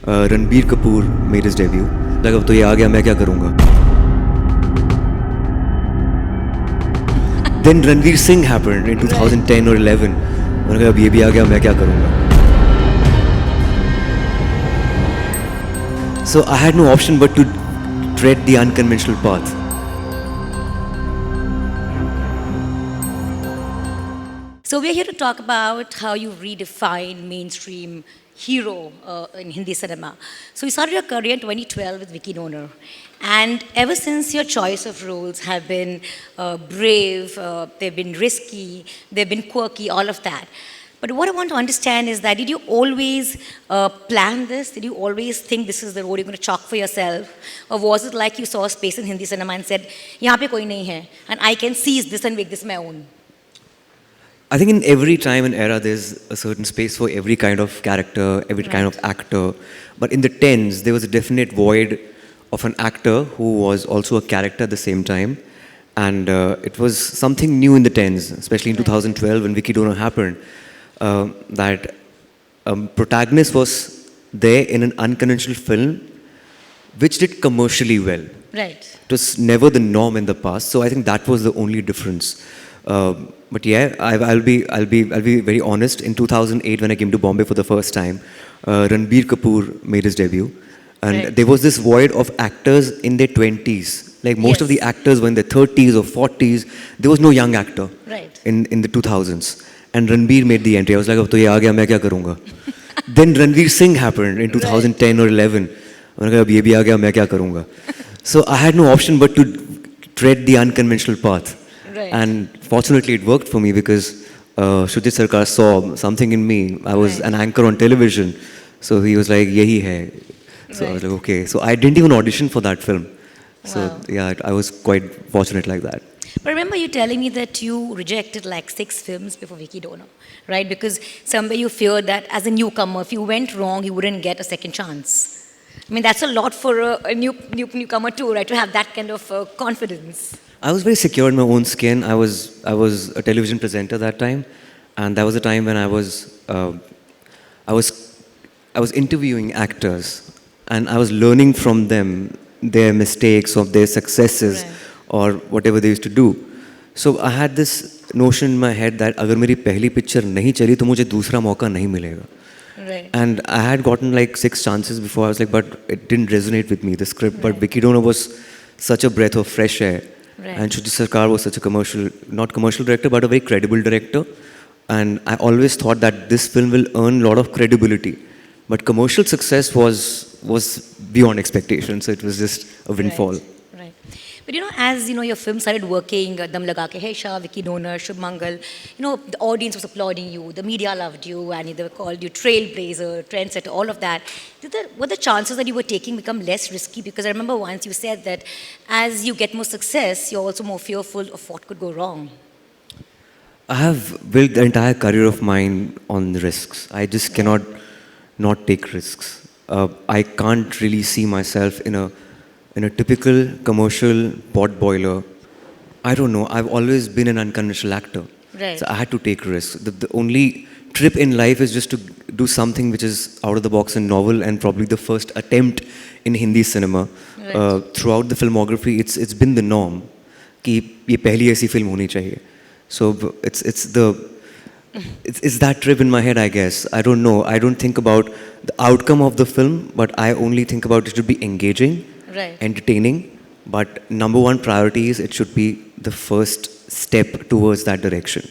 Ranbir Kapoor made his debut. लगा अब तो ये आ गया मैं क्या करूँगा. Then Ranveer Singh happened in 2010 or 11. मैंने कहा अब ये भी आ गया मैं क्या करूँगा. So I had no option but to tread the unconventional path. So we are here to talk about how you redefine mainstream hero in Hindi cinema. So you started your career in 2012 with Vicky Donor. And ever since, your choice of roles have been brave, they've been risky, they've been quirky, all of that. But what I want to understand is that, did you always plan this? Did you always think this is the road you're going to chalk for yourself? Or was it like you saw a space in Hindi cinema and said, यहाँ पे कोई नहीं है, and I can seize this and make this my own? I think in every time and era, there's a certain space for every kind of character, every kind of actor. But in the 10s, there was a definite void of an actor who was also a character at the same time. And it was something new in the 10s, especially in 2012 when Vicky Donor happened, that protagonist was there in an unconventional film, which did commercially well. Right. It was never the norm in the past. So I think that was the only difference. But yeah, I'll be very honest. In 2008, when I came to Bombay for the first time, Ranbir Kapoor made his debut, and there was this void of actors in their 20s. Like most of the actors were in their 30s or 40s. There was no young actor in the 2000s. And Ranbir made the entry. I was like, अब तो ये आ गया मैं क्या करूँगा? Then Ranveer Singh happened in 2010 or 11. मैंने कहा अब ये भी आ गया मैं क्या करूँगा? So I had no option but to tread the unconventional path. And fortunately, it worked for me because Shujit Sarkar saw something in me. I was an anchor on television. So he was like, yehi hai. So I was like, okay. So I didn't even audition for that film. So yeah, I was quite fortunate like that. But remember you telling me that you rejected like 6 films before Vicky Donor, right? Because somewhere you feared that as a newcomer, if you went wrong, you wouldn't get a second chance. I mean, that's a lot for a newcomer too, right? To have that kind of confidence. I was very secure in my own skin. I was a television presenter that time, and that was a time when I was interviewing actors, and I was learning from them their mistakes or their successes or whatever they used to do. So I had this notion in my head that अगर मेरी पहली picture नहीं चली तो मुझे दूसरा मौका नहीं मिलेगा. And I had gotten like 6 chances before. I was like, but it didn't resonate with me, the script. But Vicky Donor was such a breath of fresh air. And Shujit Sarkar was such a not commercial director, but a very credible director. And I always thought that this film will earn a lot of credibility. But commercial success was beyond expectations. So it was just a windfall. Right. But as your film started working, Dam Laga Ke Hai Shah, Vicky Donor, Shubh Mangal, the audience was applauding you, the media loved you, and they called you trailblazer, trendsetter, all of that. Were the chances that you were taking become less risky? Because I remember once you said that as you get more success, you're also more fearful of what could go wrong. I have built the entire career of mine on risks. I just cannot not take risks. I can't really see myself in a typical commercial pot boiler. I don't know. I've always been an unconventional actor. So I had to take risks. The only trip in life is just to do something which is out of the box and novel, and probably the first attempt in Hindi cinema. Throughout the filmography, it's been the norm कि ये पहली ऐसी film होनी चाहिए. So it's that trip in my head, I guess. I don't know. I don't think about the outcome of the film, but I only think about it should be engaging, entertaining. But number one priority is it should be the first step towards that direction.